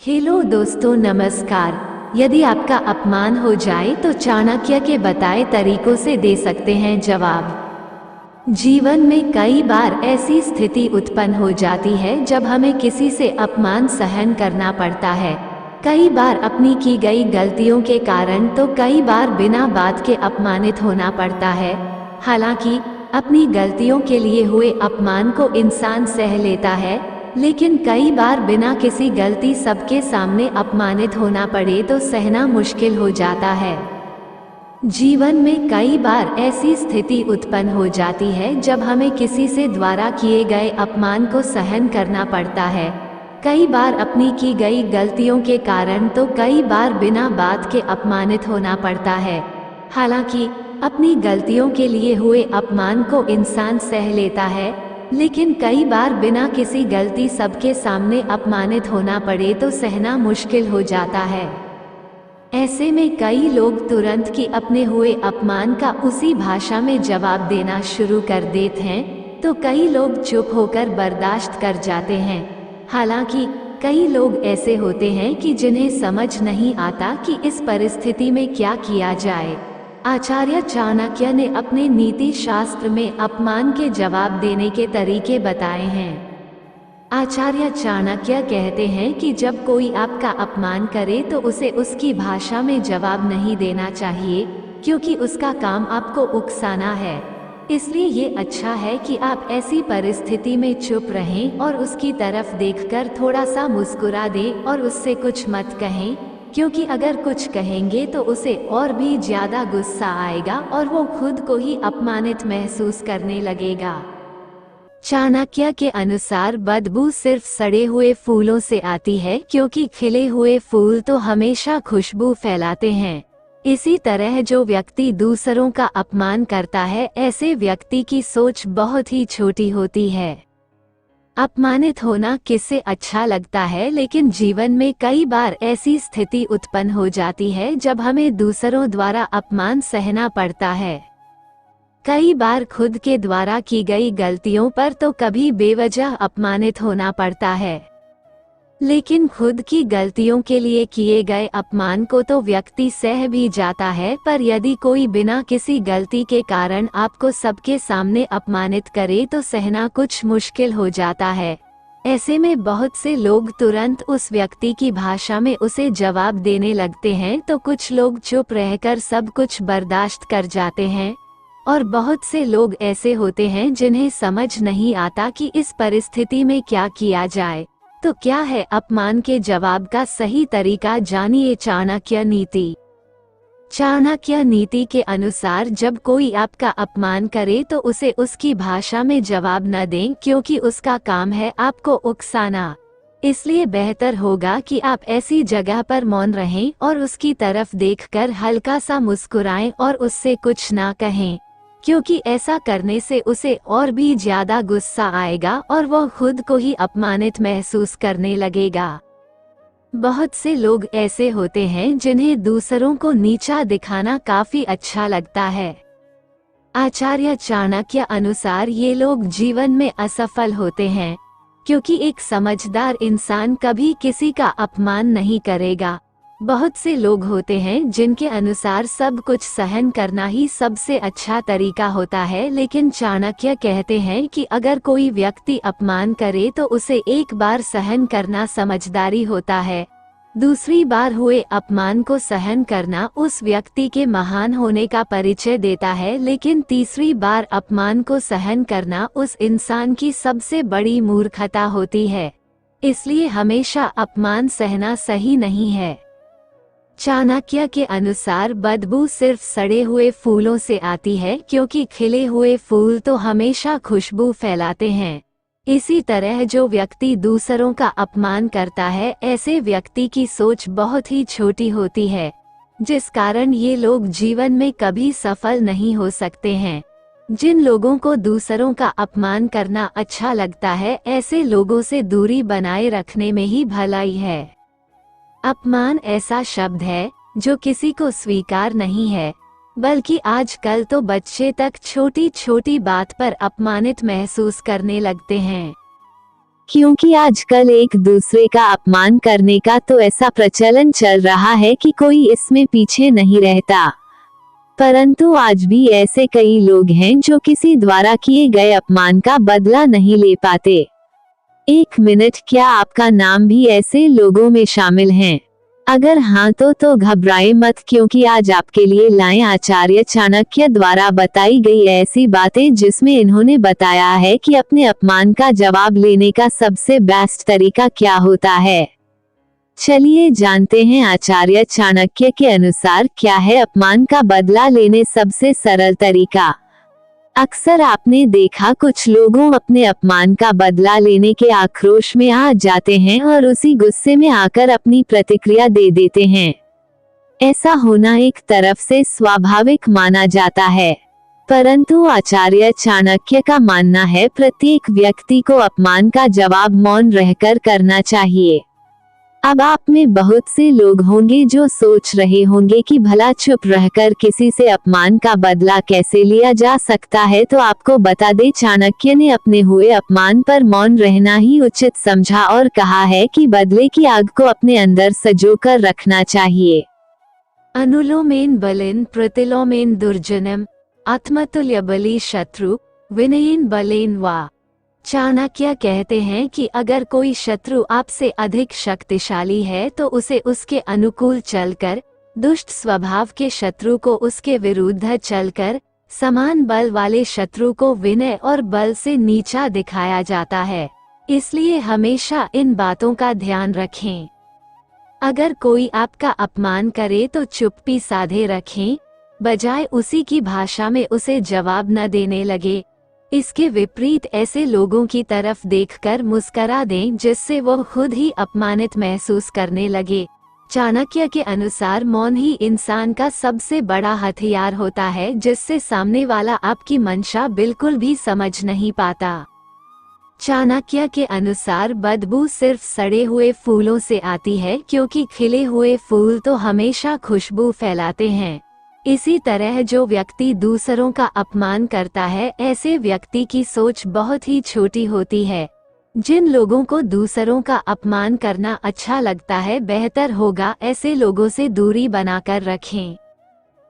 Hello दोस्तों, नमस्कार। यदि आपका अपमान हो जाए तो चाणक्य के बताए तरीकों से दे सकते हैं जवाब। जीवन में कई बार ऐसी स्थिति उत्पन्न हो जाती है जब हमें किसी से अपमान सहन करना पड़ता है। कई बार अपनी की गई गलतियों के कारण तो कई बार बिना बात के अपमानित होना पड़ता है। हालांकि अपनी गलतियों के लिए हुए अपमान को इंसान सह लेता है, लेकिन कई बार बिना किसी गलती सबके सामने अपमानित होना पड़े तो सहना मुश्किल हो जाता है। जीवन में कई बार ऐसी स्थिति उत्पन्न हो जाती है जब हमें किसी से द्वारा किए गए अपमान को सहन करना पड़ता है। कई बार अपनी की गई गलतियों के कारण तो कई बार बिना बात के अपमानित होना पड़ता है। हालांकि अपनी गलतियों के लिए हुए अपमान को इंसान सह लेता है, लेकिन कई बार बिना किसी गलती सबके सामने अपमानित होना पड़े तो सहना मुश्किल हो जाता है। ऐसे में कई लोग तुरंत की अपने हुए अपमान का उसी भाषा में जवाब देना शुरू कर देते हैं, तो कई लोग चुप होकर बर्दाश्त कर जाते हैं। हालांकि कई लोग ऐसे होते हैं कि जिन्हें समझ नहीं आता कि इस परिस्थिति में क्या किया जाए। आचार्य चाणक्य ने अपने नीति शास्त्र में अपमान के जवाब देने के तरीके बताए हैं। आचार्य चाणक्य कहते हैं कि जब कोई आपका अपमान करे तो उसे उसकी भाषा में जवाब नहीं देना चाहिए, क्योंकि उसका काम आपको उकसाना है। इसलिए ये अच्छा है कि आप ऐसी परिस्थिति में चुप रहें और उसकी तरफ देखकर थोड़ा सा मुस्कुरा दें और उससे कुछ मत कहें, क्योंकि अगर कुछ कहेंगे तो उसे और भी ज्यादा गुस्सा आएगा और वो खुद को ही अपमानित महसूस करने लगेगा। चाणक्य के अनुसार बदबू सिर्फ सड़े हुए फूलों से आती है, क्योंकि खिले हुए फूल तो हमेशा खुशबू फैलाते हैं। इसी तरह जो व्यक्ति दूसरों का अपमान करता है, ऐसे व्यक्ति की सोच बहुत ही छोटी होती है। अपमानित होना किससे अच्छा लगता है, लेकिन जीवन में कई बार ऐसी स्थिति उत्पन्न हो जाती है जब हमें दूसरों द्वारा अपमान सहना पड़ता है। कई बार खुद के द्वारा की गई गलतियों पर तो कभी बेवजह अपमानित होना पड़ता है, लेकिन खुद की गलतियों के लिए किए गए अपमान को तो व्यक्ति सह भी जाता है, पर यदि कोई बिना किसी गलती के कारण आपको सबके सामने अपमानित करे तो सहना कुछ मुश्किल हो जाता है। ऐसे में बहुत से लोग तुरंत उस व्यक्ति की भाषा में उसे जवाब देने लगते हैं, तो कुछ लोग चुप रहकर सब कुछ बर्दाश्त कर जाते हैं, और बहुत से लोग ऐसे होते हैं जिन्हें समझ नहीं आता कि इस परिस्थिति में क्या किया जाए। तो क्या है अपमान के जवाब का सही तरीका, जानिए चाणक्य नीति। चाणक्य नीति के अनुसार जब कोई आपका अपमान करे तो उसे उसकी भाषा में जवाब न दें, क्योंकि उसका काम है आपको उकसाना। इसलिए बेहतर होगा कि आप ऐसी जगह पर मौन रहें और उसकी तरफ देखकर हल्का सा मुस्कुराएं और उससे कुछ ना कहें, क्योंकि ऐसा करने से उसे और भी ज्यादा गुस्सा आएगा और वह खुद को ही अपमानित महसूस करने लगेगा। बहुत से लोग ऐसे होते हैं जिन्हें दूसरों को नीचा दिखाना काफी अच्छा लगता है। आचार्य चाणक्य अनुसार ये लोग जीवन में असफल होते हैं, क्योंकि एक समझदार इंसान कभी किसी का अपमान नहीं करेगा। बहुत से लोग होते हैं जिनके अनुसार सब कुछ सहन करना ही सबसे अच्छा तरीका होता है, लेकिन चाणक्य कहते हैं कि अगर कोई व्यक्ति अपमान करे तो उसे एक बार सहन करना समझदारी होता है, दूसरी बार हुए अपमान को सहन करना उस व्यक्ति के महान होने का परिचय देता है, लेकिन तीसरी बार अपमान को सहन करना उस इंसान की सबसे बड़ी मूर्खता होती है। इसलिए हमेशा अपमान सहना सही नहीं है। चाणक्य के अनुसार बदबू सिर्फ सड़े हुए फूलों से आती है, क्योंकि खिले हुए फूल तो हमेशा खुशबू फैलाते हैं। इसी तरह जो व्यक्ति दूसरों का अपमान करता है, ऐसे व्यक्ति की सोच बहुत ही छोटी होती है, जिस कारण ये लोग जीवन में कभी सफल नहीं हो सकते हैं। जिन लोगों को दूसरों का अपमान करना अच्छा लगता है, ऐसे लोगों से दूरी बनाए रखने में ही भलाई है। अपमान ऐसा शब्द है जो किसी को स्वीकार नहीं है, बल्कि आजकल तो बच्चे तक छोटी छोटी बात पर अपमानित महसूस करने लगते हैं। क्योंकि आजकल एक दूसरे का अपमान करने का तो ऐसा प्रचलन चल रहा है कि कोई इसमें पीछे नहीं रहता। परंतु आज भी ऐसे कई लोग हैं जो किसी द्वारा किए गए अपमान का बदला नहीं ले पाते। 1 मिनट, क्या आपका नाम भी ऐसे लोगों में शामिल है? अगर हाँ तो घबराए मत, क्योंकि आज आपके लिए लाएं आचार्य चाणक्य द्वारा बताई गई ऐसी बातें जिसमें इन्होंने बताया है कि अपने अपमान का जवाब लेने का सबसे बेस्ट तरीका क्या होता है। चलिए जानते हैं आचार्य चाणक्य के अनुसार क्या है अपमान का बदला लेने सबसे सरल तरीका। अक्सर आपने देखा कुछ लोगों अपने अपमान का बदला लेने के आक्रोश में आ जाते हैं और उसी गुस्से में आकर अपनी प्रतिक्रिया दे देते हैं। ऐसा होना एक तरफ से स्वाभाविक माना जाता है, परंतु आचार्य चाणक्य का मानना है प्रत्येक व्यक्ति को अपमान का जवाब मौन रहकर करना चाहिए। अब आप में बहुत से लोग होंगे जो सोच रहे होंगे कि भला चुप रहकर किसी से अपमान का बदला कैसे लिया जा सकता है, तो आपको बता दे चाणक्य ने अपने हुए अपमान पर मौन रहना ही उचित समझा और कहा है कि बदले की आग को अपने अंदर संजोकर रखना चाहिए। अनुलोमेन बलेन प्रतिलोमेन दुर्जनम आत्मतुल्य बली शत्रु विनयेन बलेन वा। चाणक्य कहते हैं कि अगर कोई शत्रु आपसे अधिक शक्तिशाली है तो उसे उसके अनुकूल चलकर, दुष्ट स्वभाव के शत्रु को उसके विरुद्ध चलकर, समान बल वाले शत्रु को विनय और बल से नीचा दिखाया जाता है। इसलिए हमेशा इन बातों का ध्यान रखें। अगर कोई आपका अपमान करे तो चुप्पी साधे रखें, बजाय उसी की भाषा में उसे जवाब न देने लगे। इसके विपरीत ऐसे लोगों की तरफ देखकर मुस्करा दें जिससे वो खुद ही अपमानित महसूस करने लगे। चाणक्य के अनुसार मौन ही इंसान का सबसे बड़ा हथियार होता है, जिससे सामने वाला आपकी मंशा बिल्कुल भी समझ नहीं पाता। चाणक्य के अनुसार बदबू सिर्फ सड़े हुए फूलों से आती है, क्योंकि खिले हुए फूल तो हमेशा खुशबू फैलाते हैं। इसी तरह जो व्यक्ति दूसरों का अपमान करता है, ऐसे व्यक्ति की सोच बहुत ही छोटी होती है। जिन लोगों को दूसरों का अपमान करना अच्छा लगता है, बेहतर होगा ऐसे लोगों से दूरी बनाकर रखें।